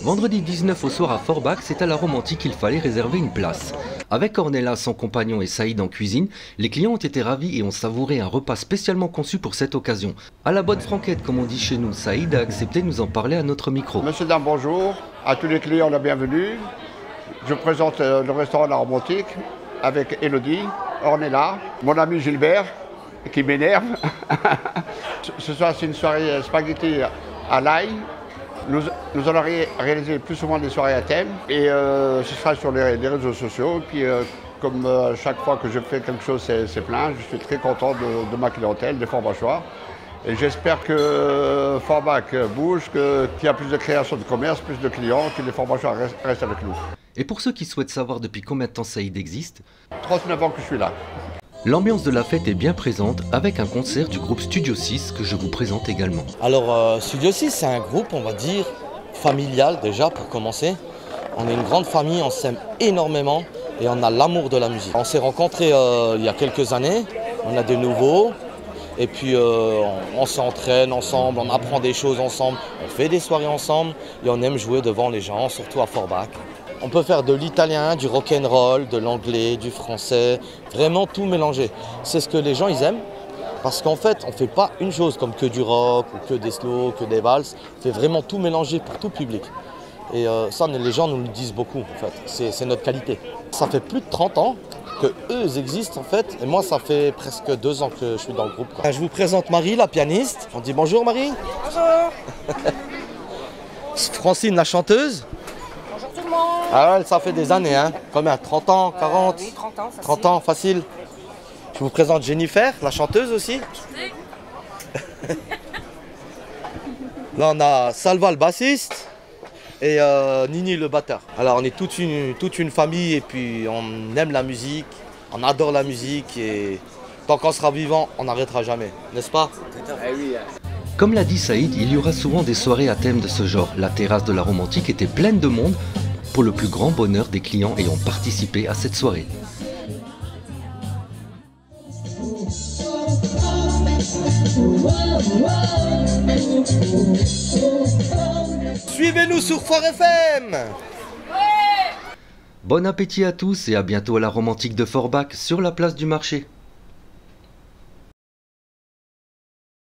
Vendredi 19 au soir à Forbach, c'est à la Romantique qu'il fallait réserver une place. Avec Ornella, son compagnon et Saïd en cuisine, les clients ont été ravis et ont savouré un repas spécialement conçu pour cette occasion. À la bonne franquette, comme on dit chez nous, Saïd a accepté de nous en parler à notre micro. Monsieur, dame, bonjour. À tous les clients, la bienvenue. Je présente le restaurant La Romantique avec Elodie, Ornella, mon ami Gilbert, qui m'énerve. Ce soir, c'est une soirée spaghetti à l'ail. Nous allons réaliser plus souvent des soirées à thème et ce sera sur les réseaux sociaux. Et puis, comme chaque fois que je fais quelque chose, c'est plein, je suis très content de ma clientèle, des Forbachois. Et j'espère que Forbach bouge, qu'il y a plus de création de commerce, plus de clients, que les Forbachois restent avec nous. Et pour ceux qui souhaitent savoir depuis combien de temps Saïd existe, 39 ans que je suis là. L'ambiance de la fête est bien présente avec un concert du groupe Studio 6 que je vous présente également. Alors Studio 6, c'est un groupe, on va dire, familial déjà pour commencer. On est une grande famille, on s'aime énormément et on a l'amour de la musique. On s'est rencontrés il y a quelques années, on a des nouveaux et puis on s'entraîne ensemble, on apprend des choses ensemble, on fait des soirées ensemble et on aime jouer devant les gens, surtout à Forbach. On peut faire de l'italien, du rock'n'roll, de l'anglais, du français, vraiment tout mélanger. C'est ce que les gens ils aiment, parce qu'en fait, on ne fait pas une chose comme que du rock, ou que des slows, que des valses. On fait vraiment tout mélanger pour tout public. Et ça, les gens nous le disent beaucoup, en fait. C'est notre qualité. Ça fait plus de 30 ans qu'eux existent, en fait. Et moi, ça fait presque 2 ans que je suis dans le groupe, quoi. Je vous présente Marie, la pianiste. On dit bonjour, Marie. Bonjour. Francine, la chanteuse. Ah ouais, ça fait des années, hein. Combien? 30 ans, 40? Oui, 30 ans, facile. 30 ans, facile. Je vous présente Jennifer, la chanteuse aussi. Là, on a Salva, le bassiste, et Nini, le batteur. Alors, on est toute une famille, et puis on aime la musique, on adore la musique, et tant qu'on sera vivant, on n'arrêtera jamais, n'est-ce pas? Comme l'a dit Saïd, il y aura souvent des soirées à thème de ce genre. La terrasse de la Romantique était pleine de monde, pour le plus grand bonheur des clients ayant participé à cette soirée. Suivez-nous sur Phare FM. Bon appétit à tous et à bientôt à la Romantique de Forbach sur la place du marché.